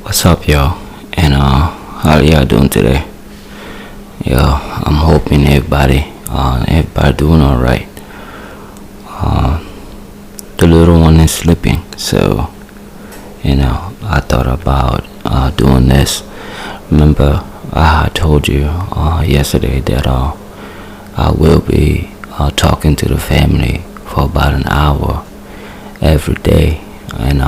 What's up, y'all? And how y'all doing today? Yeah, I'm hoping everybody doing all right. The little one is sleeping, so I thought about doing this. Remember, I told you yesterday that I will be talking to the family for about an hour every day, and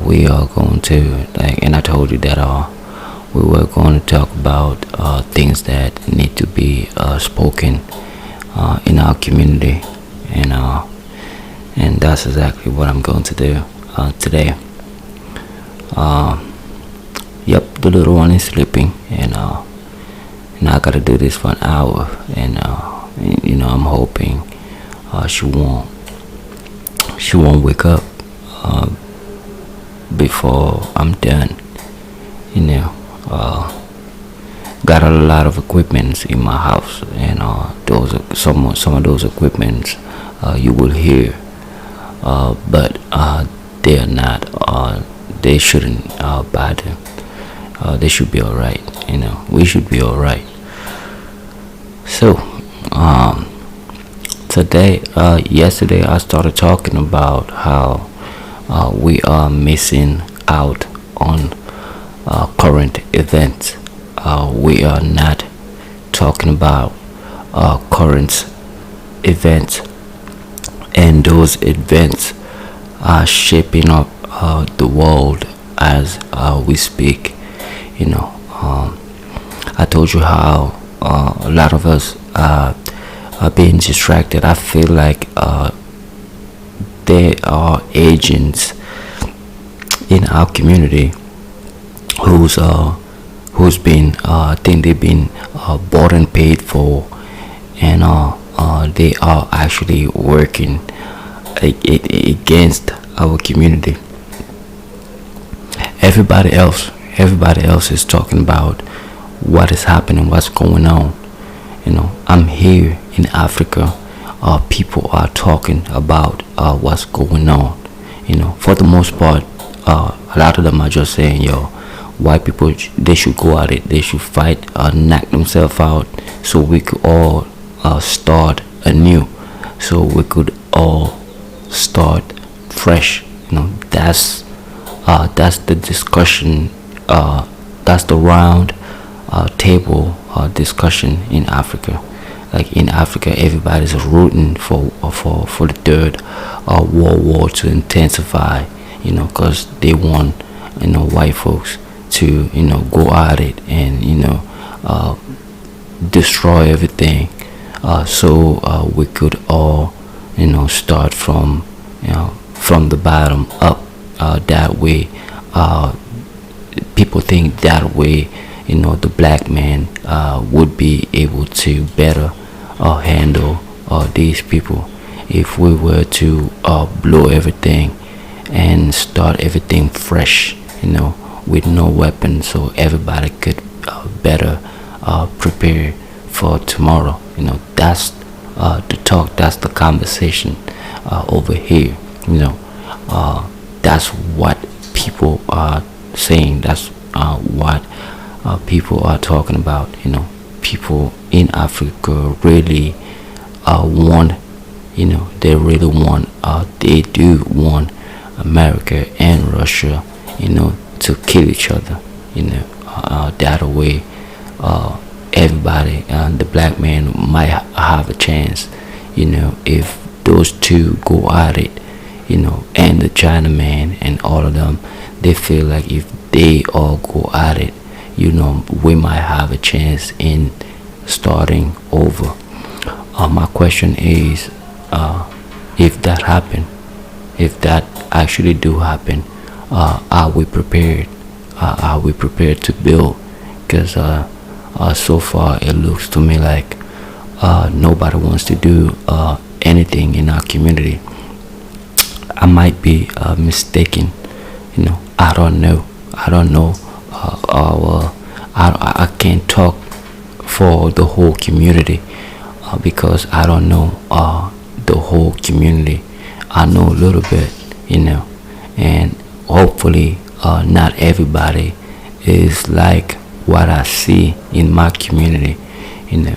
we are going to and I told you that we were going to talk about things that need to be spoken in our community, and that's exactly what I'm going to do today. Yep, the little one is sleeping, and I gotta do this for an hour, and I'm hoping she won't wake up before I'm done. Got a lot of equipments in my house, and those are some of those equipments you will hear, but they are not. They shouldn't buy them. They should be all right. We should be all right. So, yesterday I started talking about how we are missing out on current events. We are not talking about current events, and those events are shaping up the world as we speak. I told you how a lot of us are being distracted. I feel like there are agents in our community who's been I think they've been bought and paid for, and they are actually working against our community. Everybody else is talking about what is happening, what's going on. I'm here in Africa. People are talking about what's going on. For the most part, a lot of them are just saying, yo, white people, they should go at it, they should fight, knock themselves out, so we could all start anew, so we could all start fresh. That's the discussion, that's the round table discussion in Africa. Like in Africa, everybody's rooting for the third World War to intensify, because they want white folks to go at it and destroy everything, so we could all start from the bottom up. That way, people think that way the black man would be able to better handle these people. If we were to blow everything and start everything fresh, with no weapons, so everybody could better prepare for tomorrow. That's the talk, that's the conversation over here. That's what people are saying. That's what people are talking about. People in Africa really want, they do want America and Russia, to kill each other. That way, everybody, the black man might have a chance. If those two go at it, and the Chinaman and all of them, they feel like if they all go at it, we might have a chance in starting over. My question is, if that happen, if that actually do happen, are we prepared? Are we prepared to build? Because so far it looks to me like nobody wants to do anything in our community. I might be mistaken. I don't know. I can't talk for the whole community because I don't know the whole community. I know a little bit, and hopefully not everybody is like what I see in my community. You know,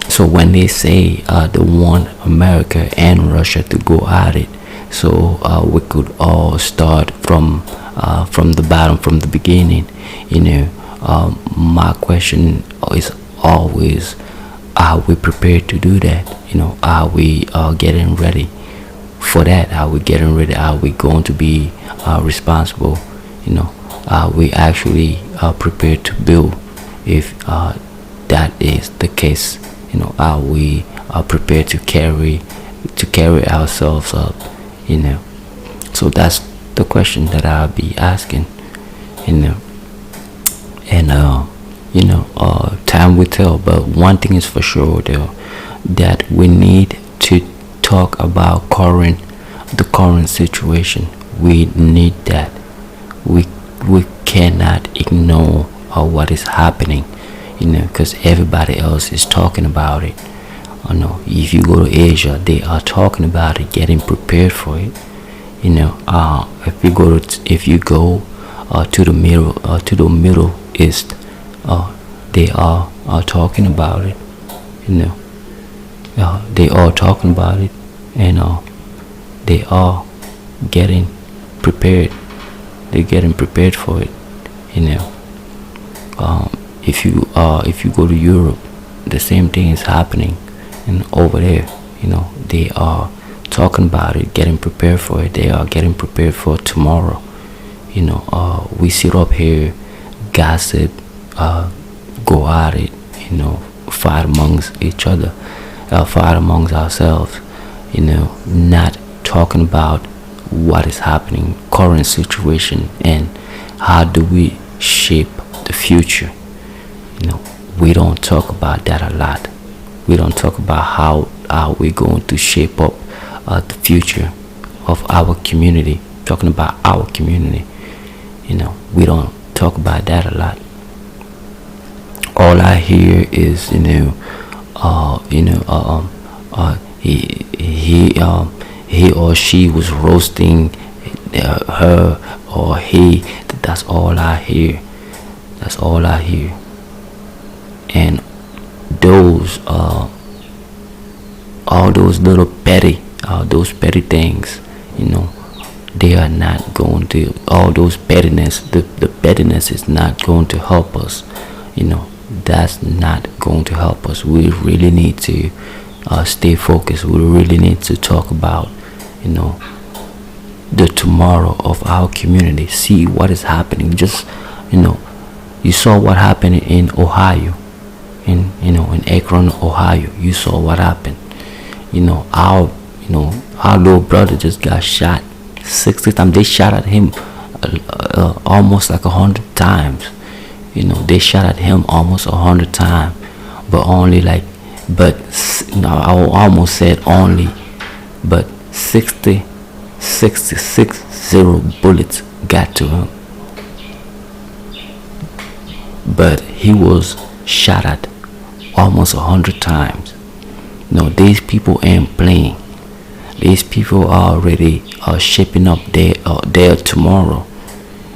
so when they say they want America and Russia to go at it, so we could all start from the bottom, from the beginning. You know, my question is always, are we prepared to do that? You know, are we getting ready for that? Are we getting ready? Are we going to be responsible? You know, are we actually prepared to build? If that is the case, you know, are we prepared to carry ourselves up? You know, so that's the question that I'll be asking. You know, and you know, time will tell. But one thing is for sure, though, that we need to talk about the current situation. We need that. We cannot ignore what is happening. You know, because everybody else is talking about it. You know, if you go to Asia, they are talking about it, getting prepared for it. You know, if you go to the Middle East, they are talking about it. You know, they are talking about it, and they are getting prepared. They're getting prepared for it. You know, if you go to Europe, the same thing is happening, and over there, you know, they are talking about it, getting prepared for it. They are getting prepared for tomorrow. You know, we sit up here, gossip, go at it, you know, fight amongst each other, fight amongst ourselves, you know, not talking about what is happening, current situation, and how do we shape the future. You know, we don't talk about that a lot. We don't talk about how are we going to shape up the future of our community. Talking about our community, you know, we don't talk about that a lot. All I hear is, you know, he or she was roasting her or he. That's all I hear. That's all I hear. And those all those little petty things, you know, they are not going to, all those pettiness, the pettiness is not going to help us. You know, that's not going to help us. We really need to stay focused. We really need to talk about, you know, the tomorrow of our community. See what is happening. Just, you know, you saw what happened in Ohio, in Akron, Ohio. You saw what happened. You know, our little brother just got shot 60 times. They shot at him almost like 100 times. You know, they shot at him almost 100 times, but only like, I almost said only, but 66 bullets got to him. But he was shot at almost 100 times. No, these people ain't playing. These people are already shaping up their tomorrow.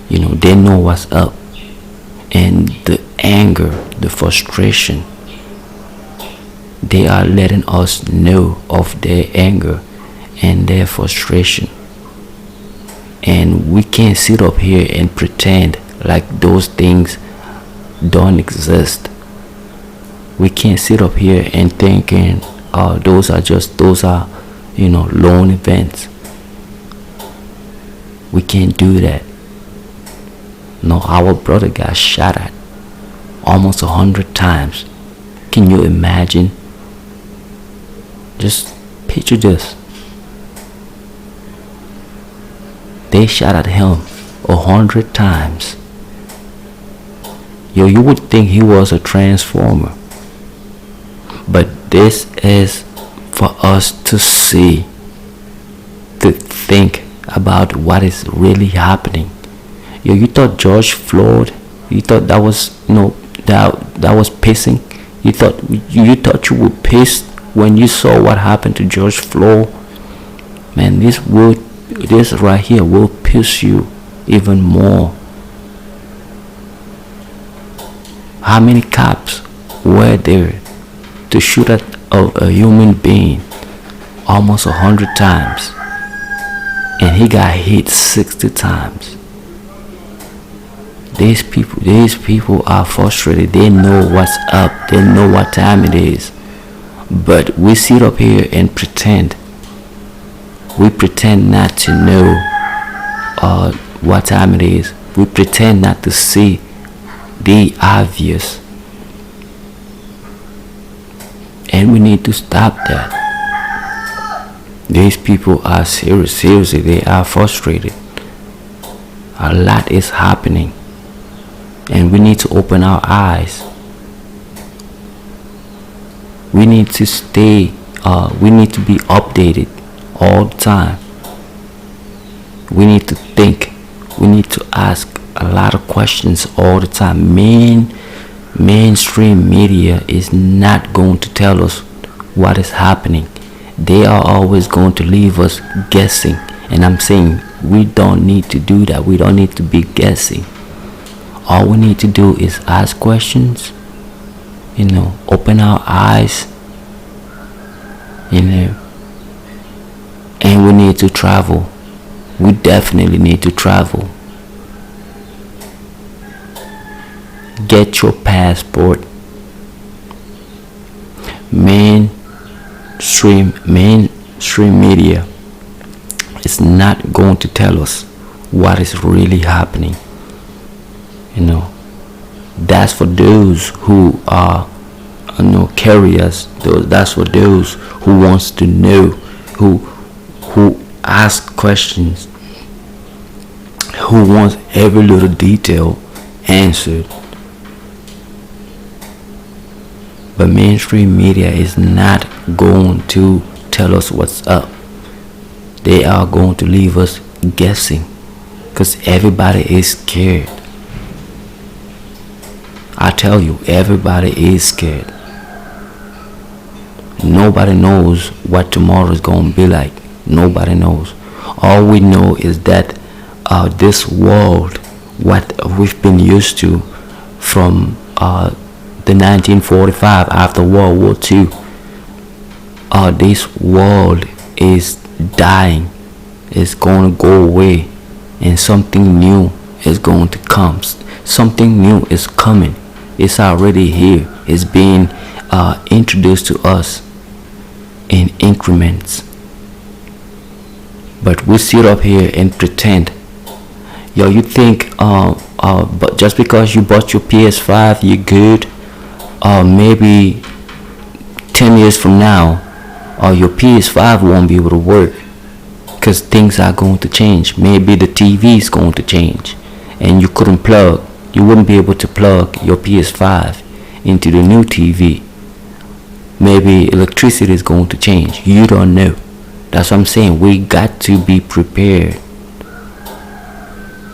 You know, they know what's up. And the anger, the frustration, they are letting us know of their anger and their frustration. And we can't sit up here and pretend like those things don't exist. We can't sit up here and thinking those are lone events. We can't do that. No, our brother got shot at almost 100 times. Can you imagine? Just picture this. They shot at him 100 times. Yo, you would think he was a transformer. But this is for us to see, to think about what is really happening. Yo, you thought George Floyd, you thought that was, that was pissing? You thought you were pissed when you saw what happened to George Floyd? Man, this right here will piss you. even more. How many cops were there to shoot at a human being almost 100 times, and he got hit 60 times? These people are frustrated. They know what's up. They know what time it is. But we sit up here and pretend. We pretend not to know what time it is. We pretend not to see the obvious. And we need to stop that. These people are serious. Seriously, they are frustrated. A lot is happening. And we need to open our eyes. We need to we need to be updated all the time. We need to think. We need to ask a lot of questions all the time. Mainstream media is not going to tell us what is happening. They are always going to leave us guessing. And I'm saying we don't need to do that. We don't need to be guessing. All we need to do is ask questions, open our eyes, and we need to travel. We definitely need to travel. Get your passport. Mainstream media is not going to tell us what is really happening. That's for those who are curious. That's for those who wants to know, who ask questions, who wants every little detail answered. But mainstream media is not going to tell us what's up. They are going to leave us guessing, because everybody is scared. I tell you, everybody is scared. Nobody knows what tomorrow is going to be like. Nobody knows. All we know is that this world, what we've been used to from the 1945 after World War II, this world is dying. It's going to go away, and something new is going to come. Something new is coming. It's already here. It's being introduced to us in increments. But we sit up here and pretend. You think but just because you bought your PS5, you're good. Maybe 10 years from now, your PS5 won't be able to work, because things are going to change. Maybe the TV is going to change, and you wouldn't be able to plug your PS5 into the new TV. Maybe electricity is going to change. You don't know. That's what I'm saying. We got to be prepared,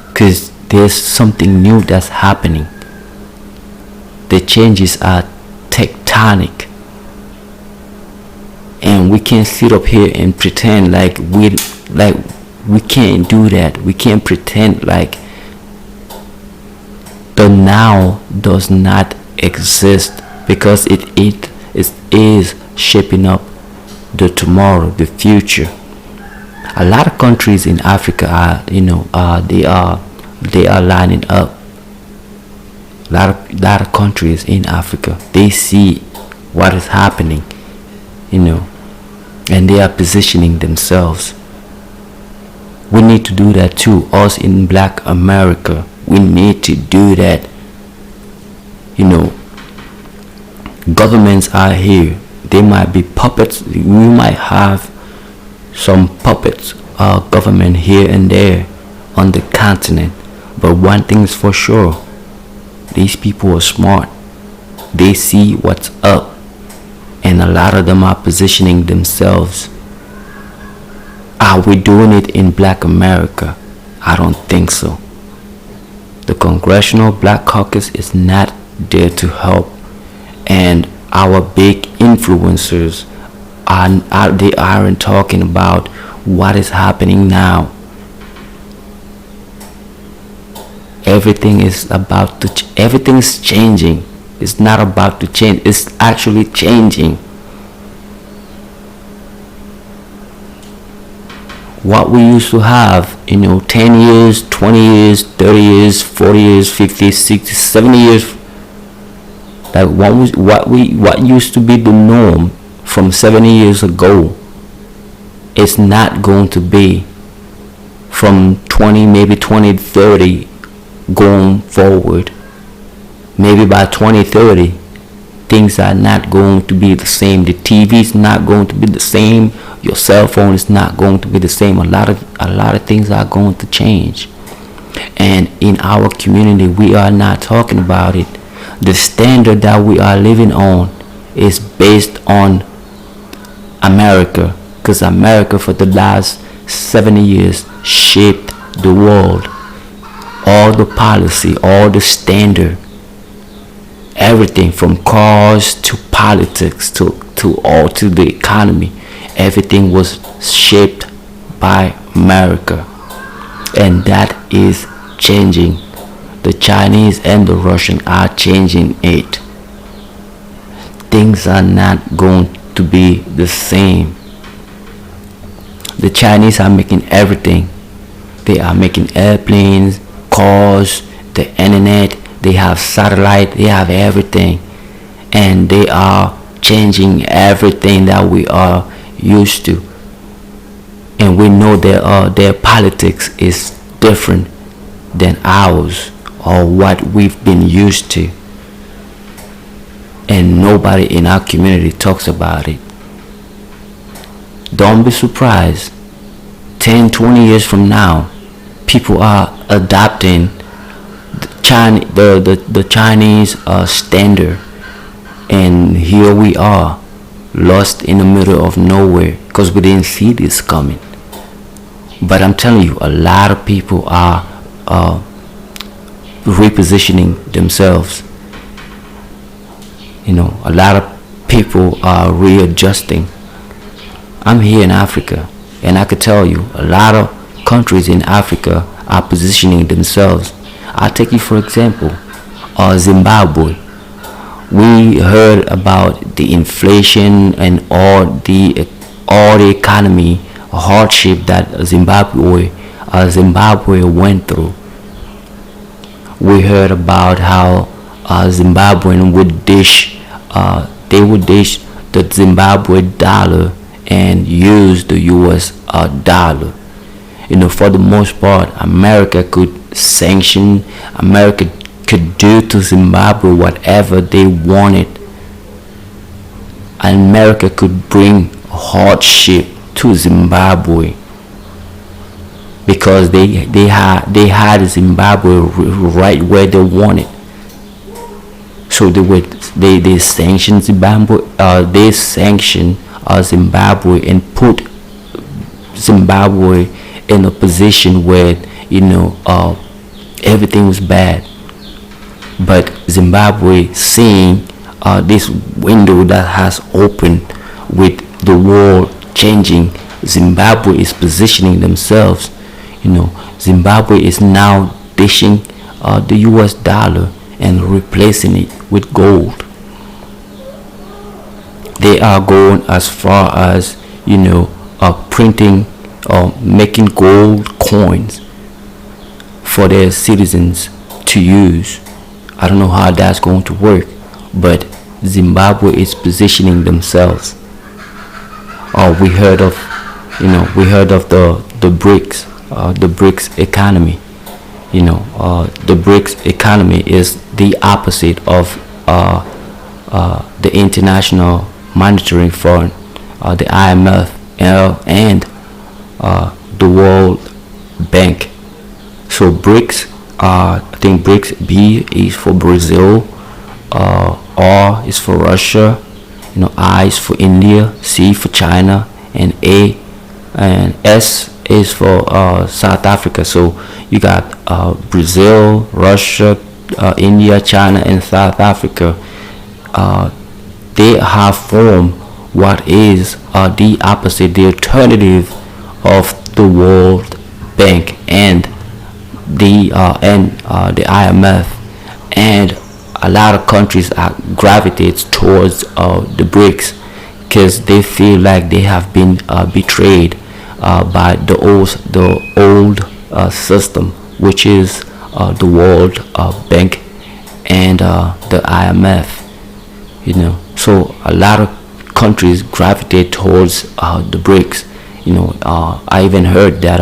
because there's something new that's happening. The changes are tectonic, and we can't sit up here and pretend like we can't do that. We can't pretend like the now does not exist, because it is shaping up the tomorrow, the future. A lot of countries in Africa are they are lining up. A lot of countries in Africa, they see what is happening, and they are positioning themselves. We need to do that too. Us in Black America, we need to do that. Governments are here. They might be puppets. We might have some puppets, government here and there on the continent. But one thing is for sure, these people are smart. They see what's up, and a lot of them are positioning themselves. Are we doing it in Black America? I don't think so. The Congressional Black Caucus is not there to help, and our big influencers they aren't talking about what is happening now. everything is about to everything's changing. It's not about to change, it's actually changing. What we used to have, 10 years, 20 years, 30 years, 40 years, 50, 60, 70 years, like what used to be the norm from 70 years ago, it's not going to be from 20, maybe 2030 going forward. Maybe by 2030 things are not going to be the same. The TV is not going to be the same. Your cell phone is not going to be the same. A lot of things are going to change. And in our community, we are not talking about it. The standard that we are living on is based on America, because America for the last 70 years shaped the world. All the policy, all the standard, everything from cars to politics to the economy, everything was shaped by America, and that is changing. The Chinese and the Russian are changing it. Things are not going to be the same. The Chinese are making everything. They are making airplanes, cars, the internet. They have satellite. They have everything, and they are changing everything that we are used to. And we know their politics is different than ours, or what we've been used to, and nobody in our community talks about it. Don't be surprised 10, 20 years from now, people are adopting the Chinese standard, and here we are, lost in the middle of nowhere, because we didn't see this coming. But I'm telling you, a lot of people are repositioning themselves. A lot of people are readjusting. I'm here in Africa, and I could tell you a lot of countries in Africa are positioning themselves. I'll take you for example, Zimbabwe. We heard about the inflation and all the economy hardship that Zimbabwe went through. We heard about how Zimbabwean would dish the Zimbabwe dollar and use the US dollar. For the most part, America could do to Zimbabwe whatever they wanted. America could bring hardship to Zimbabwe because they had Zimbabwe right where they wanted. So they sanctioned Zimbabwe. They sanctioned Zimbabwe and put Zimbabwe in a position where everything was bad. But Zimbabwe, seeing this window that has opened with the world changing, Zimbabwe is positioning themselves. Zimbabwe is now dishing the US dollar and replacing it with gold. They are going as far as printing or making gold coins for their citizens to use. I don't know how that's going to work, but Zimbabwe is positioning themselves. We heard of the BRICS economy. The BRICS economy is the opposite of the International Monetary Fund, the IMF, and the World Bank. So BRICS, I think BRICS, B is for Brazil, R is for Russia, I is for India, C for China, and A and S is for South Africa. So you got Brazil, Russia, India, China, and South Africa. They have formed what is the opposite, the alternative of the World Bank and the IMF, and a lot of countries gravitate towards the BRICS because they feel like they have been betrayed by the old system, which is the World Bank and the IMF. So a lot of countries gravitate towards the BRICS. I even heard that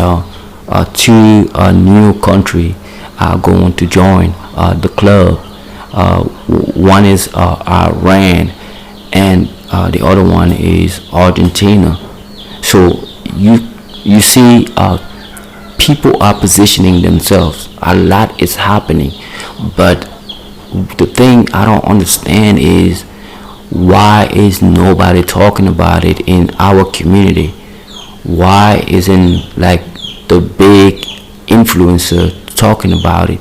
two new countries are going to join the club. One is Iran, and the other one is Argentina. So you see, people are positioning themselves. A lot is happening, but the thing I don't understand is, why is nobody talking about it in our community? Why isn't like the big influencer talking about it?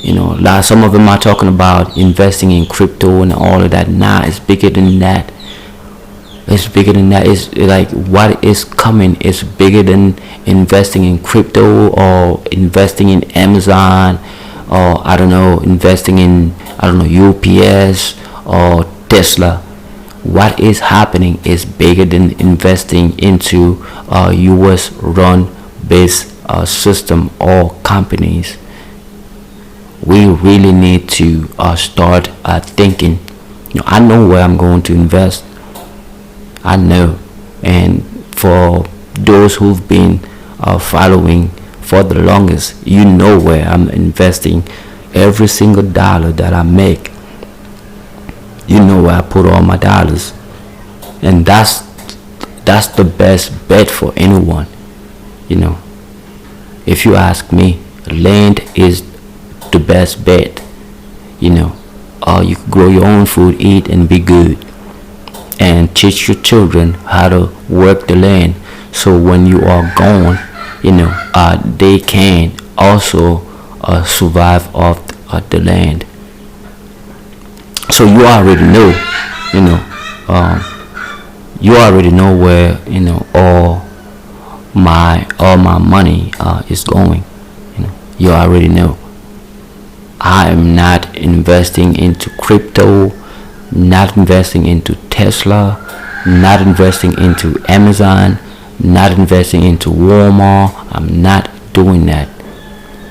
Like some of them are talking about investing in crypto and all of that. Nah, it's bigger than that. It's bigger than that. It's like what is coming is bigger than investing in crypto or investing in Amazon, or I don't know, investing in UPS or Tesla. What is happening is bigger than investing into US run based system or companies. We really need to start thinking. I know where I'm going to invest. I know, and for those who've been following for the longest, you know where I'm investing every single dollar that I make. You know where I put all my dollars, and that's the best bet for anyone. If you ask me, land is the best bet. You can grow your own food, eat, and be good, and teach your children how to work the land, so when you are gone, they can also survive off the land. So you already know, you already know where all my money is going. You already know. I am not investing into crypto, not investing into Tesla, not investing into Amazon, not investing into Walmart. I'm not doing that.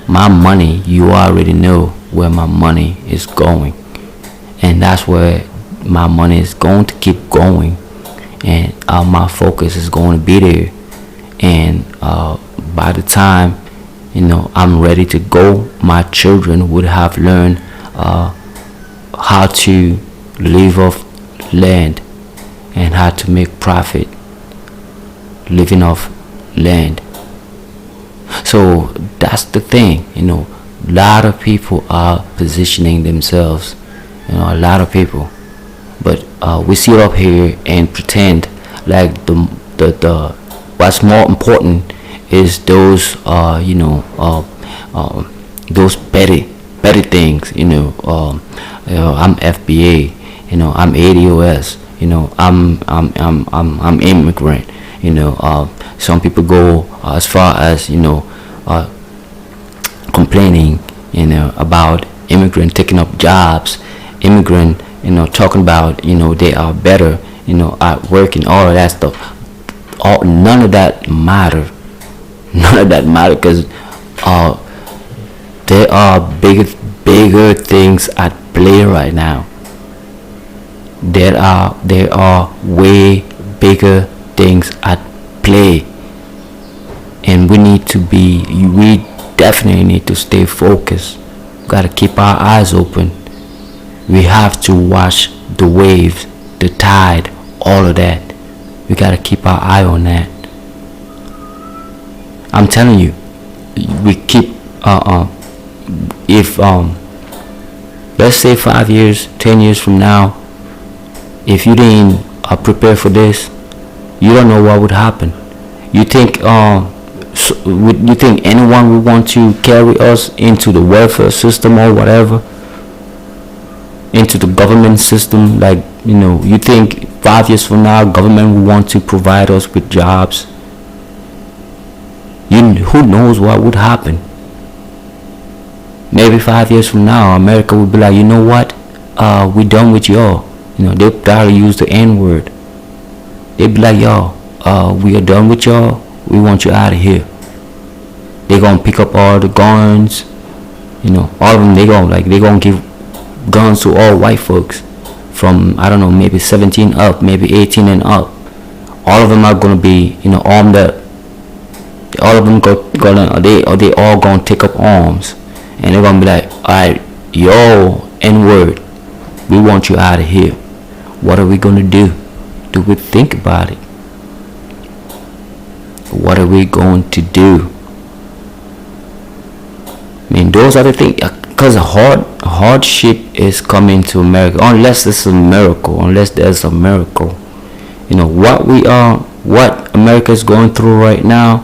My money, you already know where my money is going, and that's where my money is going to keep going, and my focus is going to be there. And by the time I'm ready to go, my children would have learned how to live off land and how to make profit living off land. So that's the thing. A lot of people are positioning themselves, a lot of people, but we sit up here and pretend like the what's more important is those those petty things. I'm FBA, I'm ADOS, I'm immigrant. Some people go as far as complaining about immigrant taking up jobs, immigrant talking about they are better at work and all of that stuff. None of that matter. None of that matter, because there are bigger things at play right now. There are way bigger things at play, and we definitely need to stay focused. Gotta keep our eyes open. We have to watch the waves, the tide, all of that. We gotta keep our eye on that. I'm telling you, we keep if let's say 5 years, 10 years from now, if you didn't prepare for this, you don't know what would happen. You think you think anyone would want to carry us into the welfare system or whatever, into the government system? Like, you think 5 years from now government will want to provide us with jobs? Who knows what would happen? Maybe 5 years from now, America will be like, you know what? We done with y'all. They'll probably use the N-word. They'll be like, y'all, we are done with y'all. We want you out of here. They're gonna pick up all the guns. All of them. They gonna give guns to all white folks from, I don't know, maybe 17 up, maybe 18 and up. All of them are gonna be, armed up. All of them they all gonna take up arms, and they're gonna be like, alright, yo, N-word, we want you out of here. What are we gonna do? Do we think about it? What are we going to do? I mean, those are the things, because hardship is coming to America, unless it's a miracle, unless there's a miracle. What America is going through right now,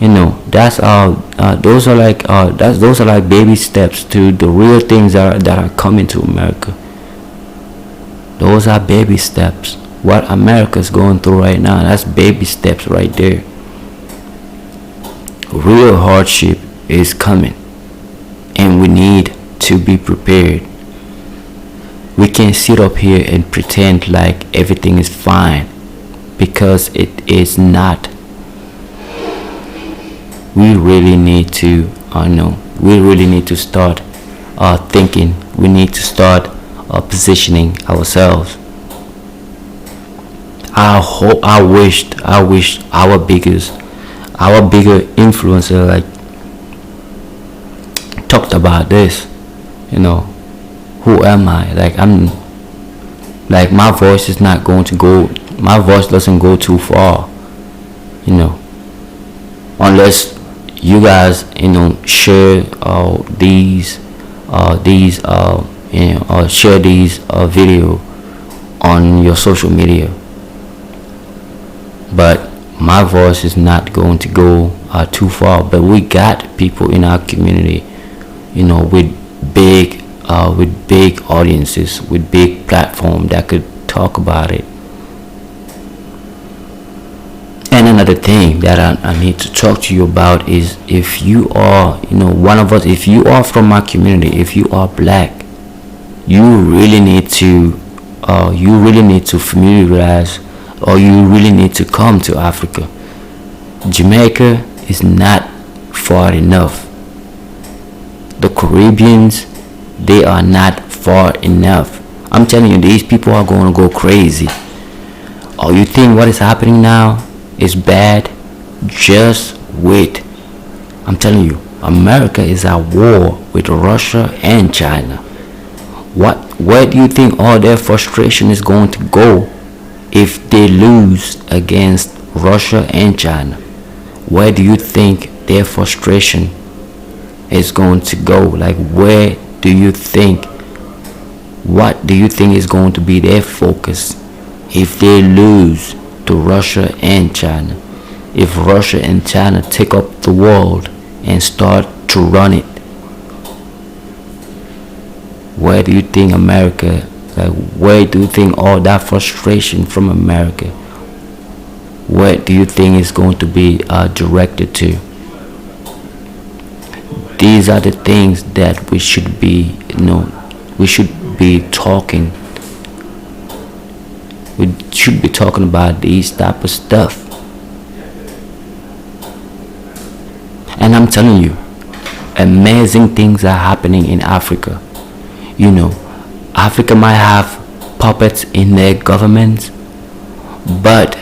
those are like baby steps to the real things that are coming to America. Those are baby steps. What America is going through right now, that's baby steps right there. Real hardship is coming, and we need to be prepared. We can't sit up here and pretend like everything is fine, because it is not. We really need to start thinking. We need to start positioning ourselves. I wish our bigger influencer talked about this. Who am I? My voice is not going to go. My voice doesn't go too far. Unless you guys share share these video on your social media. But my voice is not going to go too far. But we got people in our community, with big audiences, with big platform that could talk about it. And another thing that I need to talk to you about is, if you are one of us, if you are from my community, if you are black, you really need to familiarize, or you really need to come to Africa. Jamaica is not far enough. The Caribbeans, they are not far enough. I'm telling you, these people are going to go crazy. Oh, you think what is happening now is bad? Just wait. I'm telling you, America is at war with Russia and China. Where do you think all their frustration is going to go if they lose against Russia and China? Where do you think their frustration is going to go? What do you think is going to be their focus if they lose to Russia and China? If Russia and China take up the world and start to run it, where do you think America, where do you think all that frustration from America, where do you think is going to be directed to? These are the things that we should be, talking. We should be talking about these type of stuff. And I'm telling you, amazing things are happening in Africa. Africa might have puppets in their governments, but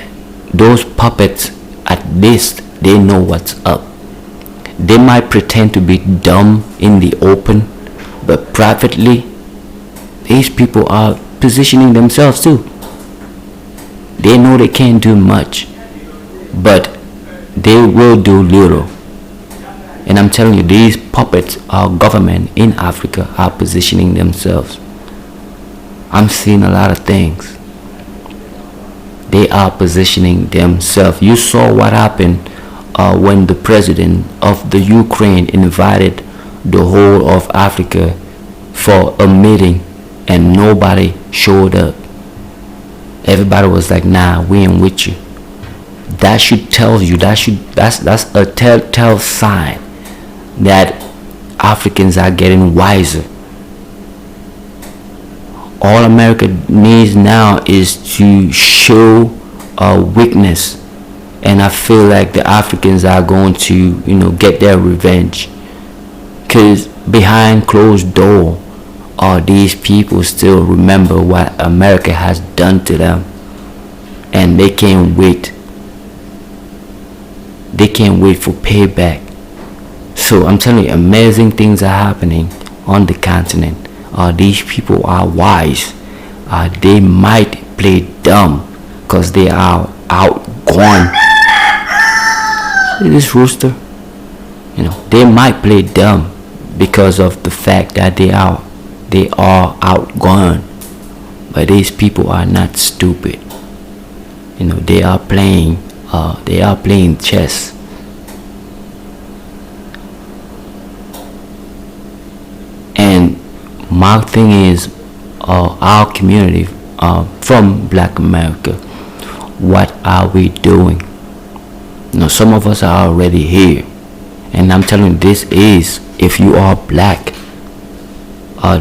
those puppets, at least they know what's up. They might pretend to be dumb in the open, but privately, these people are positioning themselves too. They know they can't do much, but they will do little. And I'm telling you, these puppets, our government in Africa, are positioning themselves. I'm seeing a lot of things. They are positioning themselves. You saw what happened when the president of the Ukraine invited the whole of Africa for a meeting, and nobody showed up. Everybody was like, nah, we ain't with you. That should tell you, that's a telltale sign that Africans are getting wiser. All America needs now is to show a weakness, and I feel like the Africans are going to, get their revenge. Cause behind closed door, all these people still remember what America has done to them, and they can't wait. They can't wait for payback. So I'm telling you, amazing things are happening on the continent. These people are wise. They might play dumb because they are outgone. See this rooster? They might play dumb because of the fact that they are outgone. But these people are not stupid. They are playing chess. And my thing is, our community from Black America, what are we doing? Some of us are already here, and I'm telling you, this is, if you are black,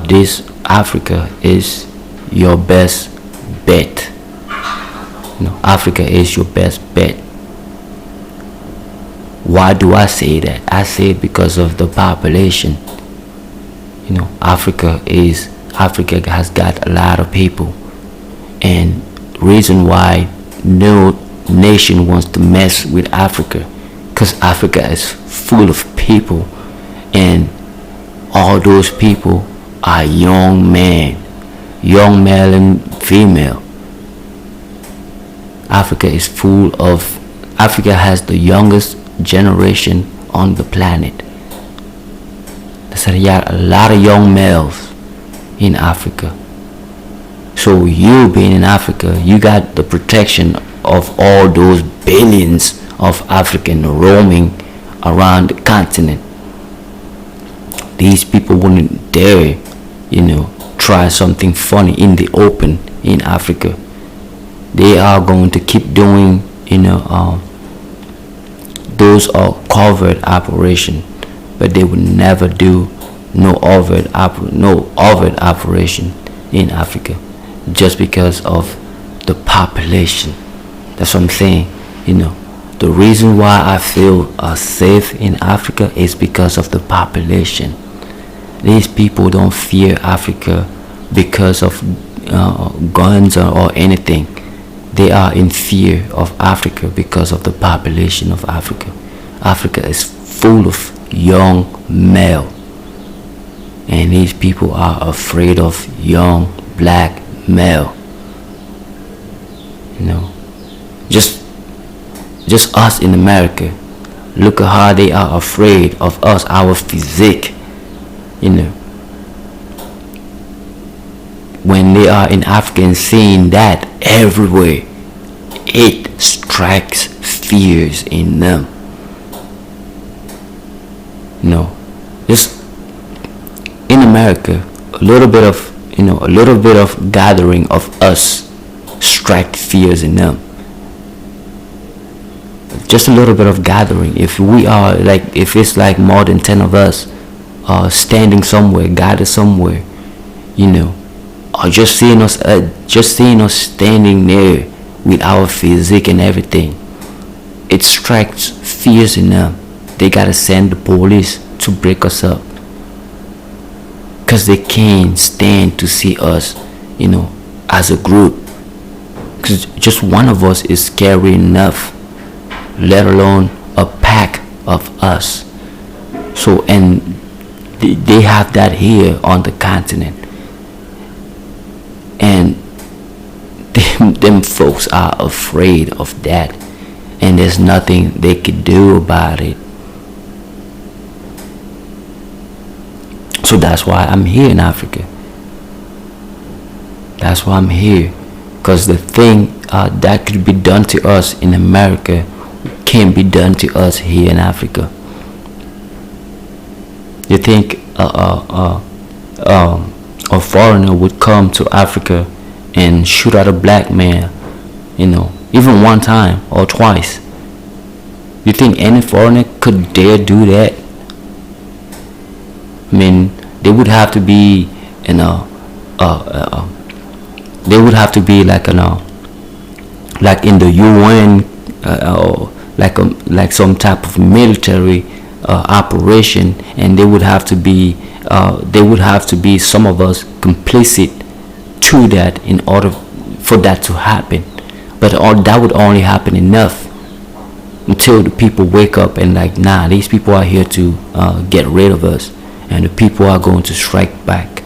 this Africa is your best bet. Africa is your best bet. Why do I say that? I say it because of the population. Africa has got a lot of people, and reason why no nation wants to mess with Africa, because Africa is full of people, and all those people are young male and female. Africa has the youngest generation on the planet. So you got a lot of young males in Africa. So you being in Africa, you got the protection of all those billions of Africans roaming around the continent. These people wouldn't dare, try something funny in the open in Africa. They are going to keep doing, those are covert operation, but they would never do no overt operation in Africa, just because of the population. That's what I'm saying. The reason why I feel safe in Africa is because of the population. These people don't fear Africa because of guns or anything. They are in fear of Africa because of the population of Africa. Africa is full of young male, and these people are afraid of young black male. Just us in America. Look at how they are afraid of us, our physique. When they are in Africa and seeing that everywhere, it strikes fears in them. Just in America, a little bit of gathering of us strike fears in them. Just a little bit of gathering. If it's like more than 10 of us standing somewhere, gathered somewhere, or just seeing us standing there with our physique and everything, it strikes fears in them. They gotta send the police to break us up, because they can't stand to see us, as a group. Because just one of us is scary enough, let alone a pack of us. So, and they have that here on the continent, and them folks are afraid of that, and there's nothing they could do about it. So that's why I'm here in Africa. That's why I'm here, because the thing that could be done to us in America can't be done to us here in Africa. You think a foreigner would come to Africa and shoot at a black man, even one time or twice? You think any foreigner could dare do that? I mean, they would have to be in a they would have to be like like in the UN, or like some type of military operation, and they would have to be some of us complicit to that in order for that to happen. But that would only happen enough until the people wake up and like, nah, these people are here to get rid of us, and the people are going to strike back.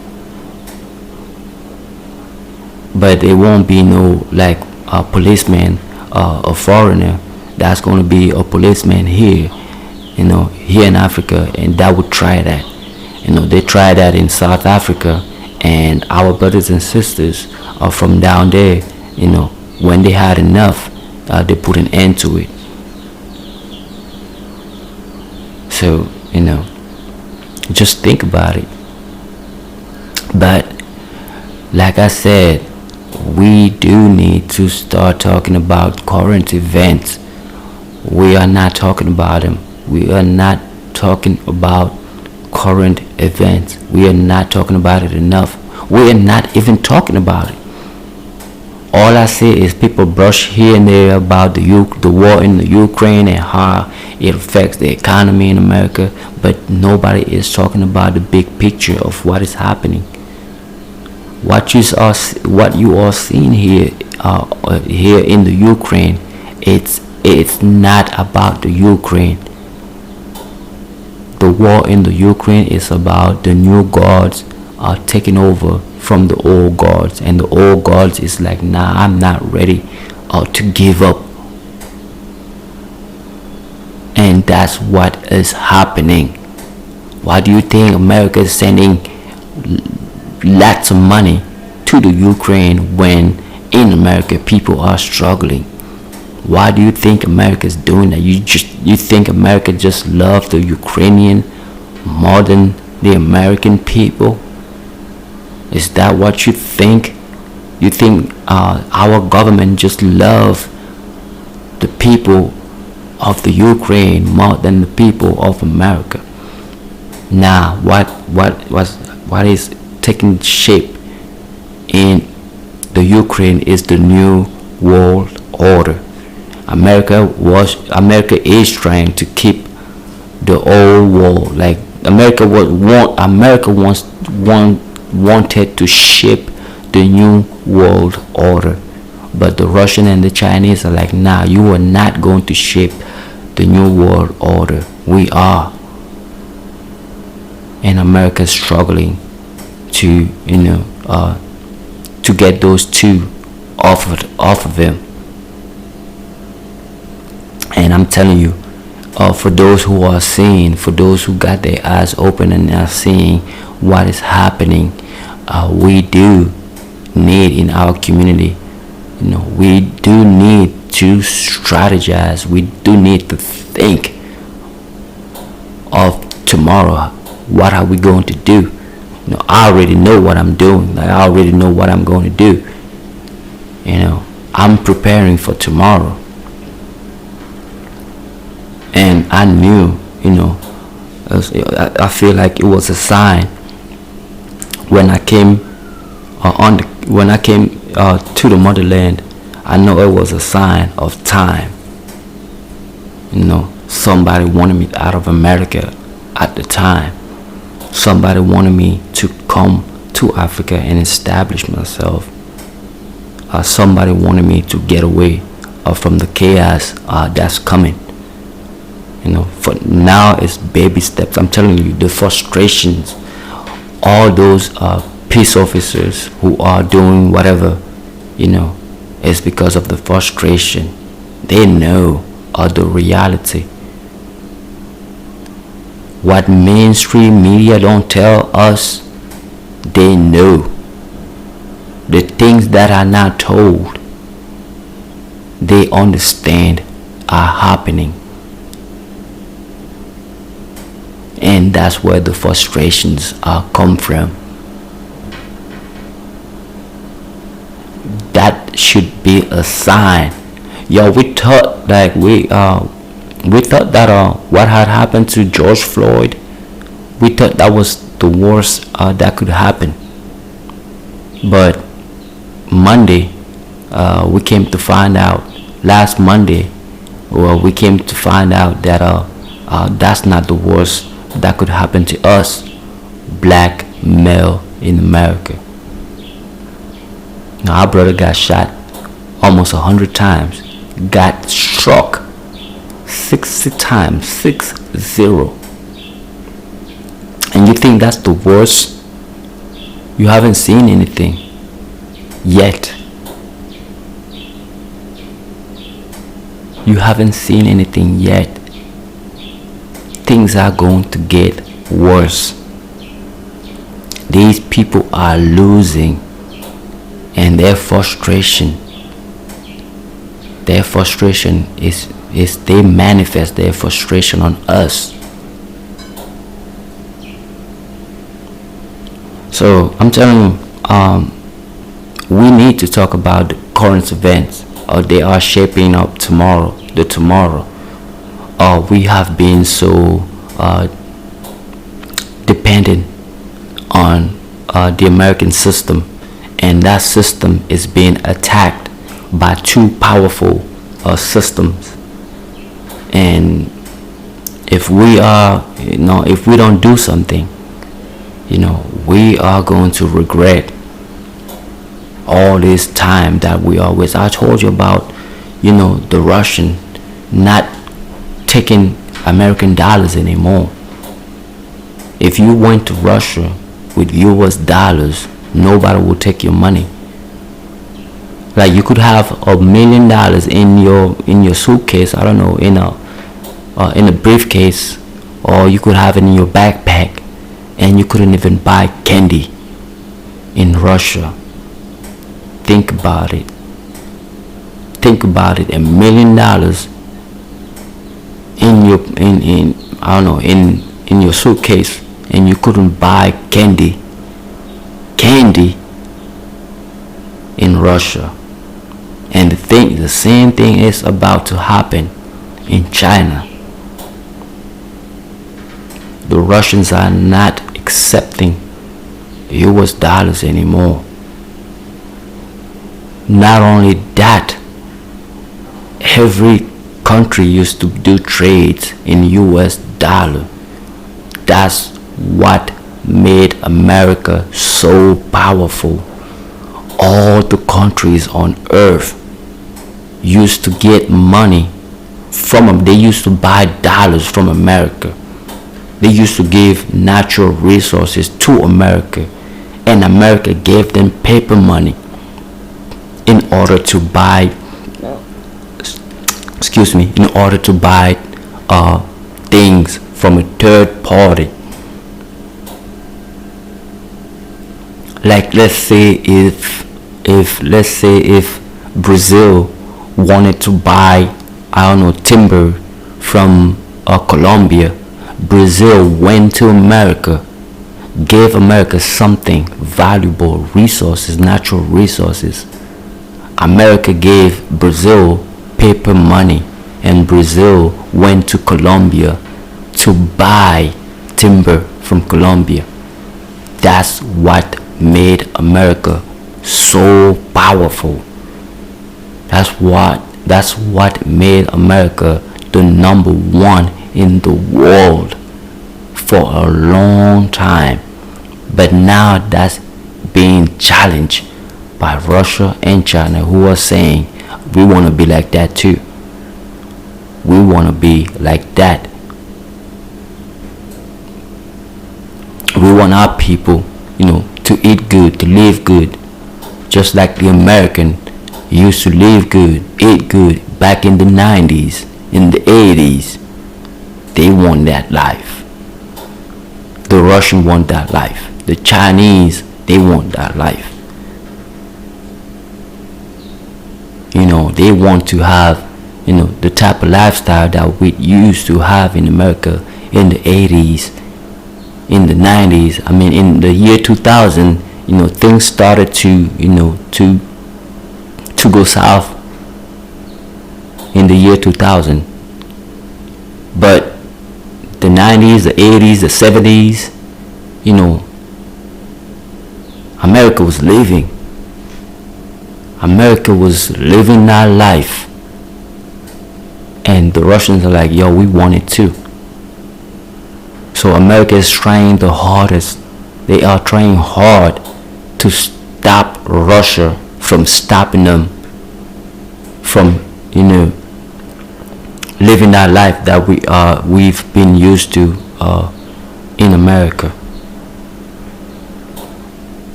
But it won't be no like a policeman, a foreigner that's going to be a policeman here, here in Africa, and that would try that. They try that in South Africa, and our brothers and sisters are from down there, when they had enough, they put an end to it. So, just think about it. But like I said, we do need to start talking about current events. We are not talking about them. We are not talking about current events. We are not talking about it enough. We are not even talking about it. All I see is people brush here and there about the war in the Ukraine and how it affects the economy in America, but nobody is talking about the big picture of what is happening. What you are seeing here in the Ukraine, it's not about the Ukraine. The war in the Ukraine is about the new gods are taking over from the old gods, and the old gods is like, nah, I'm not ready to give up. And that's what is happening. Why do you think America is sending lots of money to the Ukraine when in America people are struggling? Why do you think America is doing that? You think America just loves the Ukrainian more than the American people? Is that what you think? You think our government just love the people of the Ukraine more than the people of America? Now, what is taking shape in the Ukraine is the new world order. America is trying to keep the old world. Like America wanted to shape the new world order, but the Russian and the Chinese are like, nah, you are not going to shape the new world order. We are. And America is struggling to to get those two off of them. And I'm telling you, for those who are seeing, for those who got their eyes open and are seeing what is happening, we do need in our community, we do need to strategize. We do need to think of tomorrow. What are we going to do? I already know what I'm doing. I already know what I'm going to do. I'm preparing for tomorrow. And I knew, I feel like it was a sign when I came to the motherland. I know it was a sign of time. Somebody wanted me out of America at the time. Somebody wanted me to come to Africa and establish myself. Somebody wanted me to get away from the chaos that's coming. For now it's baby steps. I'm telling you, the frustrations, all those peace officers who are doing whatever, it's because of the frustration. They know the reality. What mainstream media don't tell us, they know. The things that are not told, they understand are happening. And that's where the frustrations come from. That should be a sign. We thought that what had happened to George Floyd, we thought that was the worst that could happen. But Monday, we came to find out, last Monday, we came to find out that that's not the worst that could happen to us, black male in America. Now, our brother got shot almost 100 times, got struck 60 times, 6-0. And you think that's the worst? You haven't seen anything yet. You haven't seen anything yet. Things are going to get worse. These people are losing, and their frustration is they manifest their frustration on us. So I'm telling you, we need to talk about the current events, or they are shaping up tomorrow. We have been so dependent on the American system, and that system is being attacked by two powerful systems. And if we don't do something, we are going to regret all this time that we always. I told you about, the Russian not taking American dollars anymore. If you went to Russia with US dollars, nobody will take your money. Like, you could have $1 million in your suitcase, I don't know, in a briefcase, or you could have it in your backpack, and you couldn't even buy candy in Russia. Think about it. $1 million in your suitcase, and you couldn't buy candy in Russia. And the same thing is about to happen in China. The Russians are not accepting US dollars anymore. Not only that, every country used to do trades in US dollar. That's what made America so powerful. All the countries on earth used to get money from them. They used to buy dollars from America. They used to give natural resources to America, and America gave them paper money in order to buy things from a third party. Like, let's say if Brazil wanted to buy, timber from Colombia, Brazil went to America, gave America something valuable, resources, natural resources. America gave Brazil paper money, and Brazil went to Colombia to buy timber from Colombia. That's what made America so powerful. That's what made America the number one in the world for a long time. But now that's being challenged by Russia and China, who are saying, we want to be like that too. We want to be like that. We want our people, to eat good, to live good, just like the American used to live good, eat good back in the 90s, in the 80s. They want that life. The Russian want that life. The Chinese, they want that life. They want to have, the type of lifestyle that we used to have in America in the 80s, in the 90s. In the year 2000, things started to go south in the year 2000. But the 90s, the 80s, the 70s, you know, America was living. America was living that life. And the Russians are like, yo, we want it too. So America is trying the hardest. They are trying hard to stop Russia from stopping them from, living that life that we've been used to in America.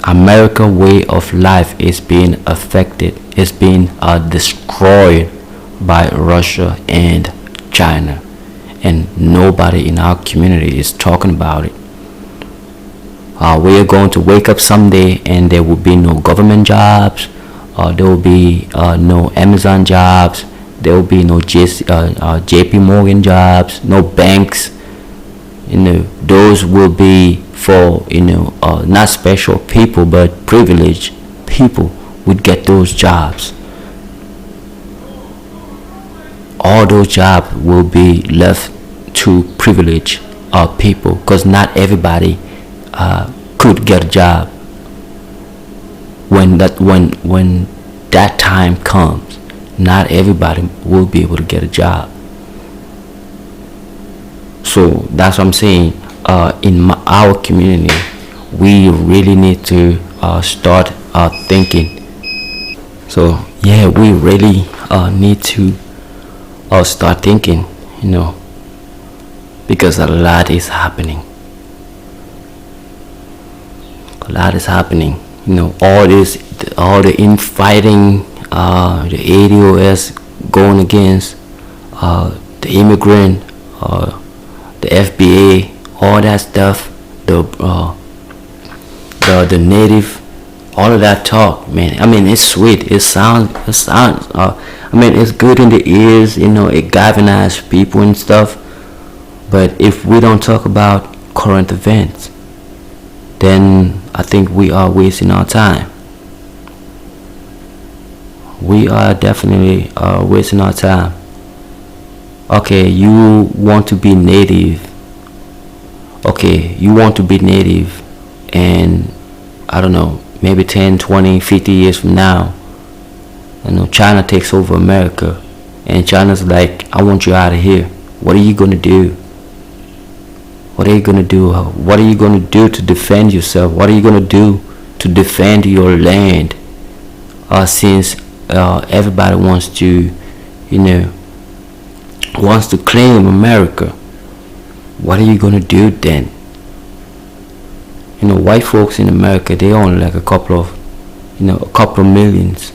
America way of life is being affected. It's being destroyed by Russia and China, and nobody in our community is talking about it. We are going to wake up someday and there will be no government jobs, there will be no Amazon jobs, there will be no JP Morgan jobs, no banks. Those will be for not special people but privileged people would get those jobs. All those jobs will be left to privileged people, because not everybody could get a job. When that time comes, not everybody will be able to get a job. So that's what I'm saying. In our community, we really need to start thinking. So yeah, we really need to start thinking, because a lot is happening. A lot is happening. All the infighting, the ADOS going against the immigrant, the FBA, all that stuff, the native, all of that talk, man. I mean, it's sweet. It sounds. It's good in the ears. It galvanizes people and stuff. But if we don't talk about current events, then I think we are wasting our time. We are definitely wasting our time. Okay, you want to be native. And I don't know, maybe 10, 20, 50 years from now, China takes over America, and China's like, I want you out of here. What are you going to do? What are you going to do? What are you going to do to defend yourself? What are you going to do to defend your land? Since everybody wants to, wants to claim America. What are you going to do then? White folks in America, they own like a couple of millions.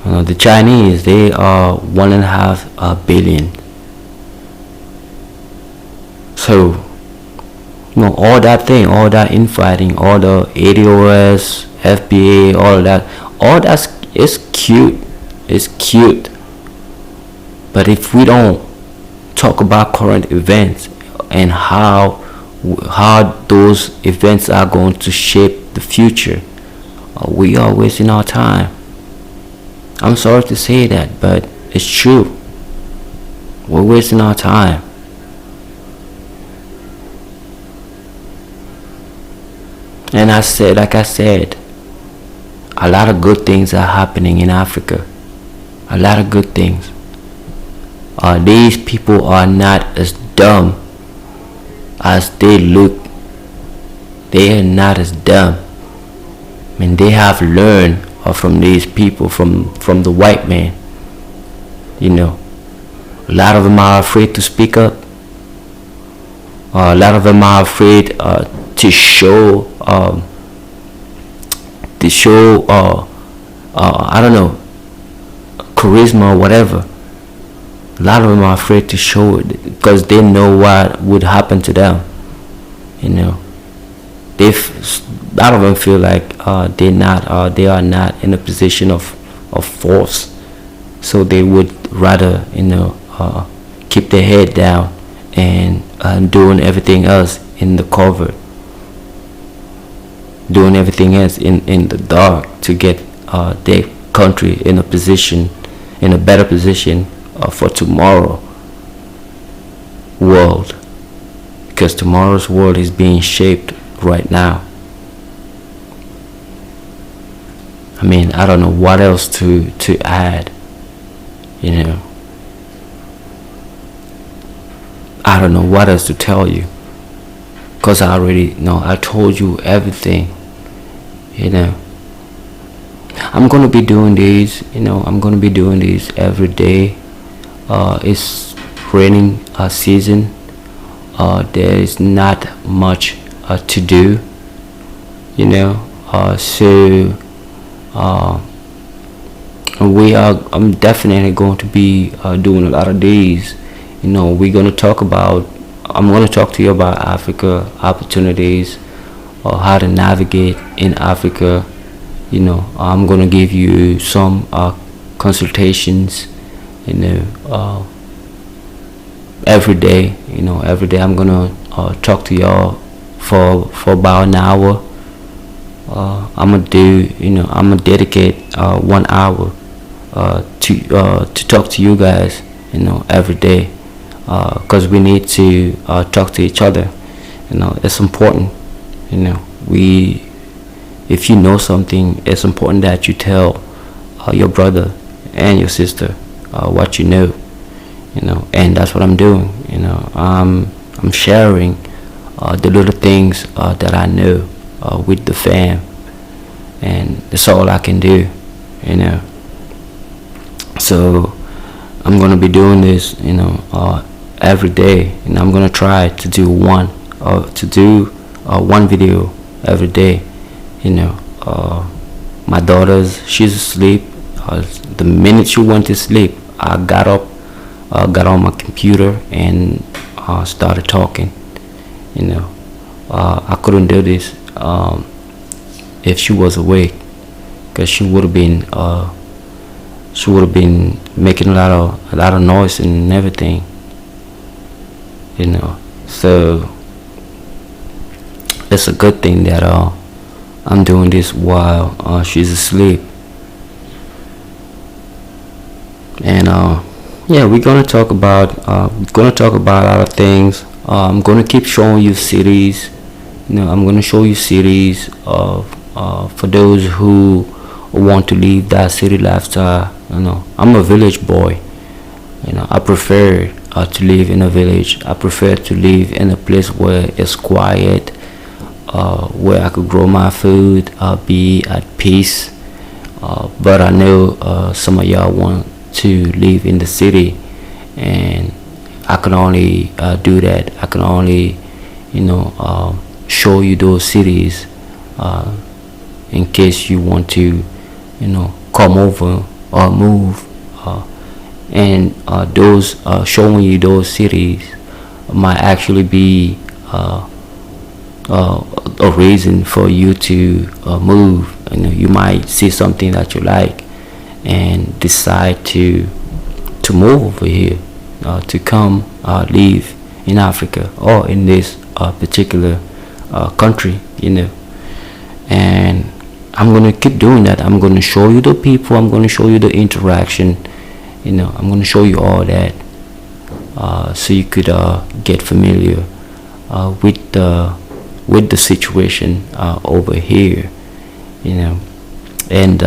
The Chinese, they are 1.5 billion. So, all that infighting, all the ADOS, FBA, all that is cute. It's cute. But if we don't talk about current events and how those events are going to shape the future, we are wasting our time. I'm sorry to say that, but it's true. We're wasting our time. And like I said, a lot of good things are happening in Africa. A lot of good things. These people are not as dumb as they look. They are not as dumb. They have learned from these people, from the white man. A lot of them are afraid to speak up. A lot of them are afraid to show I don't know, charisma or whatever. A lot of them are afraid to show it because they know what would happen to them. A lot of them feel like they are not in a position of force, so they would rather keep their head down and doing everything else in the covert, doing everything else in the dark to get their country in a better position for tomorrow world, because tomorrow's world is being shaped right now. I mean, I don't know what else to add, you know. I don't know what else to tell you, because I already know, I told you everything, you know. I'm gonna be doing these, you know, I'm gonna be doing these every day. It's raining season. There is not much to do, you know. So I'm definitely going to be doing a lot of these. You know, I'm going to talk to you about Africa opportunities, or how to navigate in Africa. You know, I'm going to give you some consultations, you know, every day. You know, every day I'm going to talk to y'all for about an hour. I'm gonna dedicate 1 hour to talk to you guys, you know, every day, because we need to talk to each other. You know, it's important. You know, if you know something, it's important that you tell your brother and your sister what you know. You know, and that's what I'm doing. You know, I'm sharing the little things that I know with the fam, and that's all I can do, you know. So I'm gonna be doing this, you know, every day, and I'm gonna try to do one video every day, you know. My daughter's, she's asleep. The minute she went to sleep, I got up, got on my computer, and started talking, you know. I couldn't do this if she was awake, because she would have been making a lot of noise and everything, you know. So it's a good thing that I'm doing this while she's asleep. And yeah, we're gonna talk about a lot of things. I'm gonna keep showing you cities. You know, I'm gonna show you cities for those who want to leave that city lifestyle. You know, I'm a village boy. You know, I prefer to live in a village. I prefer to live in a place where it's quiet, where I could grow my food, be at peace. But I know some of y'all want to live in the city, and I can only do that. I can only, you know, show you those cities in case you want to, you know, come over or move. And those showing you those cities might actually be a reason for you to move. You know, you might see something that you like and decide to move over here, to come live in Africa or in this particular country, you know. And I'm gonna keep doing that. I'm gonna show you the people. I'm gonna show you the interaction. You know, I'm gonna show you all that, so you could get familiar with the situation over here, you know. And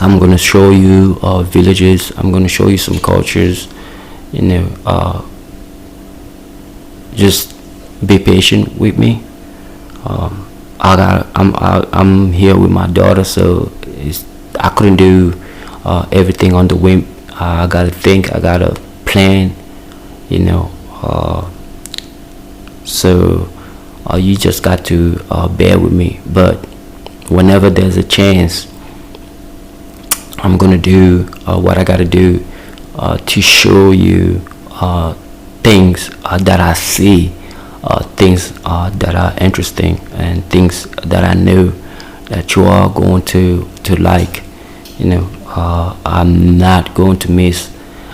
I'm gonna show you villages. I'm gonna show you some cultures, you know. Just be patient with me. I'm here with my daughter, so I couldn't do everything on the whim. I gotta think, I gotta plan, you know. So you just got to bear with me. But whenever there's a chance, I'm gonna do what I gotta do to show you things that I see, things that are interesting, and things that I know that you are going to like. You know, I'm not going to miss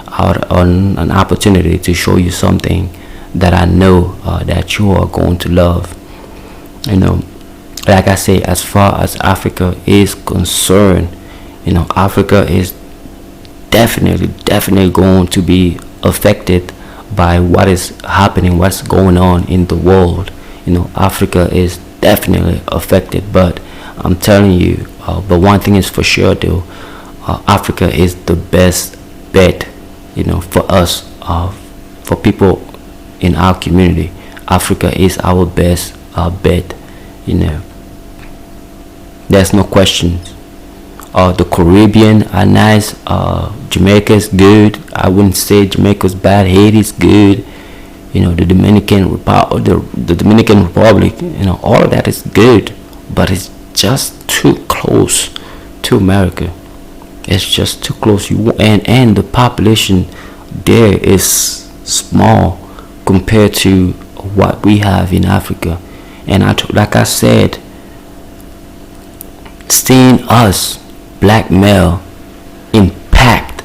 out on an opportunity to show you something that I know that you are going to love. You know, like I say, as far as Africa is concerned, you know, Africa is definitely going to be affected by what is happening, what's going on in the world. Africa is definitely affected. But I'm telling you, but one thing is for sure though, Africa is the best bet, for us, for people in our community. Africa is our best bet. There's no questions. The Caribbean are nice. Jamaica's good. I wouldn't say Jamaica's bad. Haiti's good. The Dominican Republic. All of that is good, but it's just too close to America. It's just too close. And the population there is small compared to what we have in Africa. And like I said, seeing us black male impact,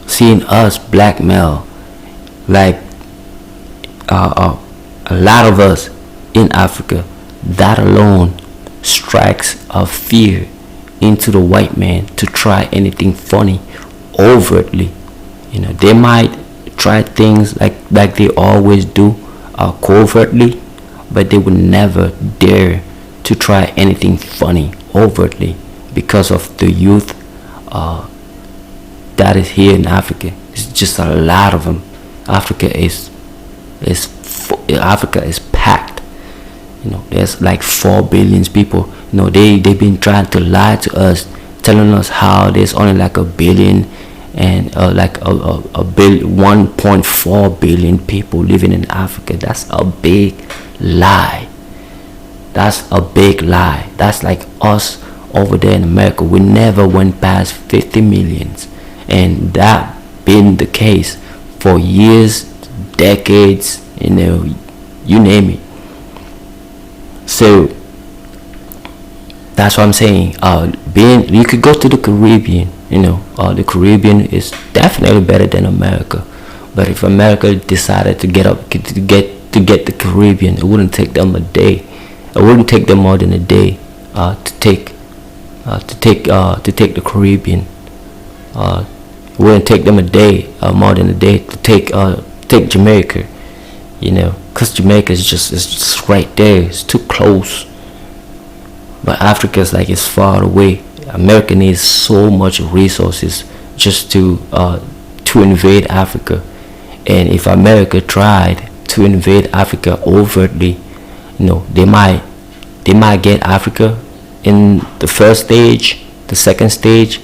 seeing us black male, like a lot of us in Africa, that alone strikes a fear into the white man to try anything funny overtly. They might try things like they always do, covertly, but they would never dare to try anything funny overtly because of the youth that is here in Africa. It's just a lot of them. Africa is packed. There's like 4 billion people. They've been trying to lie to us, telling us how there's only like a billion and like a 1.4 billion people living in Africa. That's a big lie. That's a big lie. That's like us over there in America. We never went past 50 millions, and that been the case for years, decades, you name it. So that's what I'm saying. You could go to the Caribbean. The Caribbean is definitely better than America. But if America decided to get the Caribbean, it wouldn't take them a day. It wouldn't take them more than a day to take the Caribbean. It wouldn't take them a day, more than a day, to take Jamaica. Because Jamaica is just right there. It's too close. But Africa is like it's far away. America needs so much resources just to invade Africa. And if America tried to invade Africa overtly, they might get Africa in the first stage, the second stage,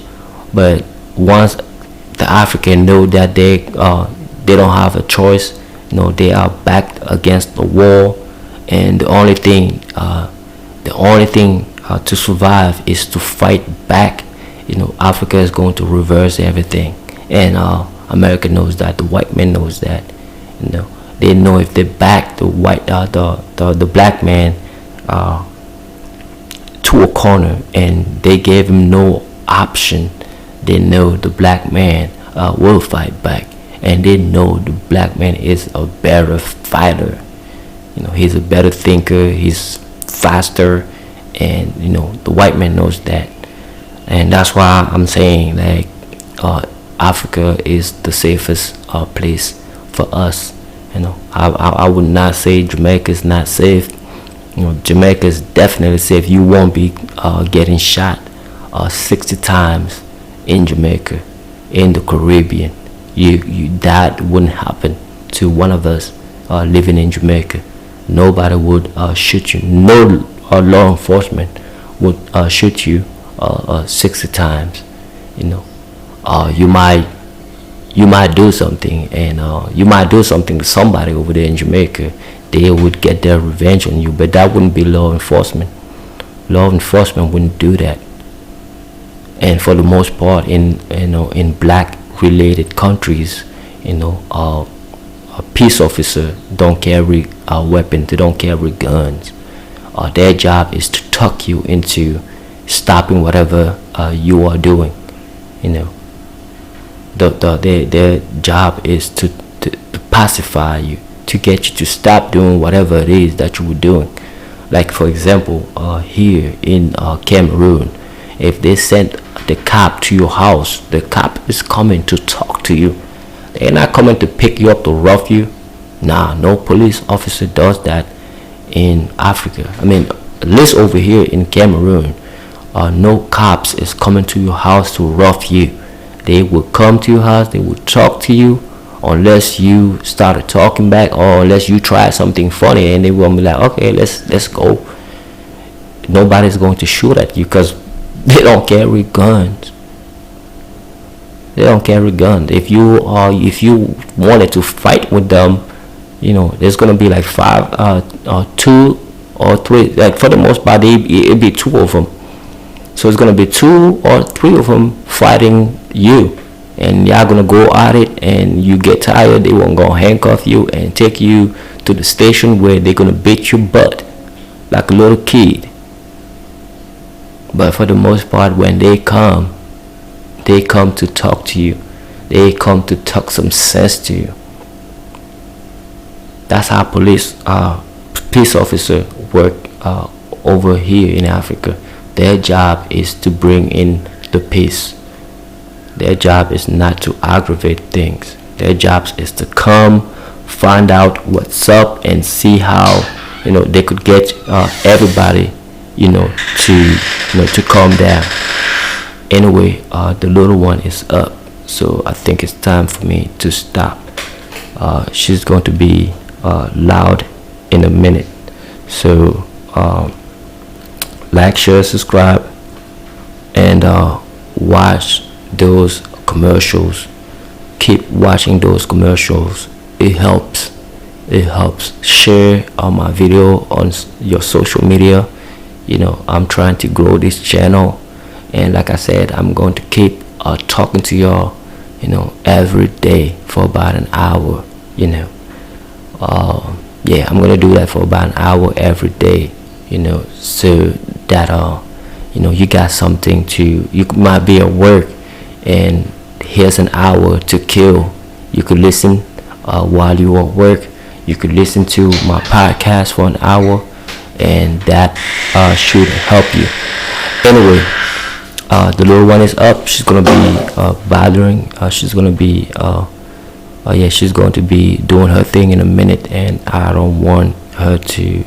but once the African know that they don't have a choice, they are backed against the wall, and the only thing to survive is to fight back. Africa is going to reverse everything, and America knows that. The white man knows that. They know if they back the black man to a corner and they gave him no option, they know the black man will fight back, and they know the black man is a better fighter. He's a better thinker, he's faster, and the white man knows that. And that's why I'm saying, like, Africa is the safest place for us. I would not say Jamaica is not safe. Jamaica is definitely safe. You won't be getting shot 60 times in Jamaica. In the Caribbean, that wouldn't happen to one of us living in Jamaica. Nobody would shoot you. No law enforcement would shoot you 60 times. You might do something, and you might do something to somebody over there in Jamaica. They would get their revenge on you, but that wouldn't be law enforcement. Law enforcement wouldn't do that. And for the most part, in black related countries, a peace officer don't carry weapons. They don't carry guns. Their job is to tuck you into stopping whatever you are doing. Their job is to pacify you, to get you to stop doing whatever it is that you were doing. Like, for example, here in Cameroon, if they send the cop to your house, the cop is coming to talk to you. They're not coming to pick you up to rough you. Nah, no police officer does that in Africa. I mean, at least over here in Cameroon, no cops is coming to your house to rough you. They will come to your house, they will talk to you, unless you started talking back, or unless you try something funny, and they will be like, okay, let's go. Nobody's going to shoot at you because they don't carry guns. They don't carry guns. If you wanted to fight with them, there's gonna be like two or three. Like for the most part, it'd be two of them. So it's gonna be 2 or 3 of them fighting you, and y'all gonna go at it. And you get tired, they won't go handcuff you and take you to the station where they're gonna beat your butt like a little kid. But for the most part, when they come to talk to you. They come to talk some sense to you. That's how peace officer work over here in Africa. Their job is to bring in the peace. Their job is not to aggravate things. Their job is to come, find out what's up, and see how they could get everybody to calm down. Anyway, the little one is up, so I think it's time for me to stop. She's going to be loud in a minute, so like, share, subscribe, and watch those commercials. Keep watching those commercials. It helps. Share my video on your social media. I'm trying to grow this channel, and like I said, I'm going to keep talking to y'all every day for about an hour. Yeah, I'm gonna do that for about an hour every day, so that you got something to, you might be at work and here's an hour to kill. You could listen while you are at work. You could listen to my podcast for an hour, and that should help you. Anyway, the little one is up. She's gonna be bothering. She's gonna be she's going to be doing her thing in a minute, and I don't want her to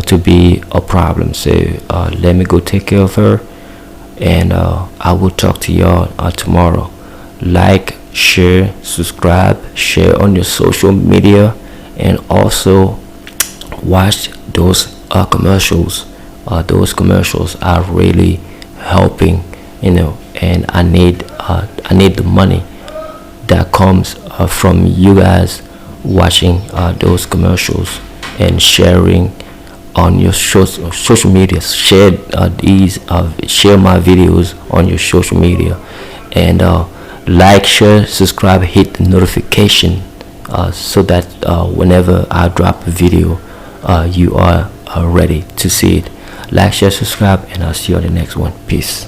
to be a problem. So let me go take care of her, and I will talk to y'all tomorrow. Like, share, subscribe, share on your social media, and also watch those commercials. Those commercials are really helping, and I need the money that comes from you guys watching those commercials and sharing on your social media. Share share my videos on your social media, and like, share, subscribe, hit the notification so that whenever I drop a video, you are ready to see it. Like, share, subscribe, and I'll see you on the next one. Peace.